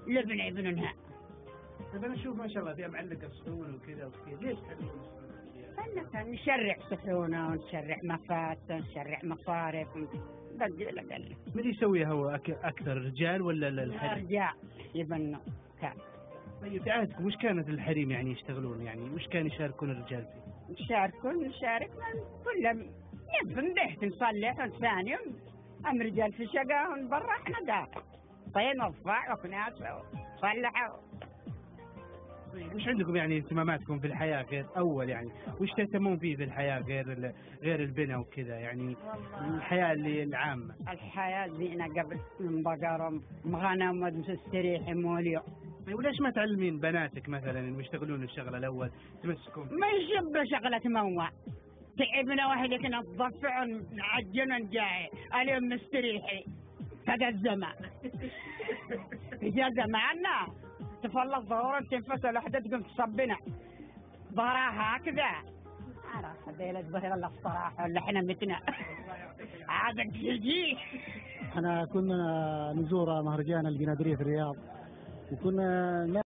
لبنة يبنونها. طيب انا اشوف ما شاء الله فيها معلقه صحون وكذا وكذا، ليش تعلقون الصحون؟ احنا نشرع صحونة ونشرع مفات ونشرع مصارف بدل أقل. من اللي يسويها هو اكثر الرجال ولا الحريم؟ الرجال يبنوا كان. طيب في عهدكم وش كانت الحريم يعني يشتغلون، يعني وش كان يشاركون الرجال فيه؟ نشارك كل نبن بيت نصلح ونثاني أم رجال في شقة ونبرا احنا داخل طين وضفاع وكناس وصلحوا. طيب وش عندكم يعني اهتماماتكم في الحياة غير أول، يعني وش تهتمون فيه في الحياة غير البناء وكذا، يعني الحياة اللي العامة؟ الحياة زينة قبل من بقرة مغنم وتستريح موليو. طيب وليش ما تعلمين بناتك مثلا انهم يشتغلون الشغلة الأول تمسكون؟ ما يشب شغلة موع تعبنا واحد نضفع ونعجن ونجاعي اليوم مستريحي. هذا الزمان إذا زماننا تفلت ظهور تنفس الوحدة تقوم تصبنا ظهرها هكذا. عرف هذيل الظهر الله الصراحة اللي احنا متنا عادك تجي. احنا كنا نزور مهرجان القنادرية في الرياض وكنا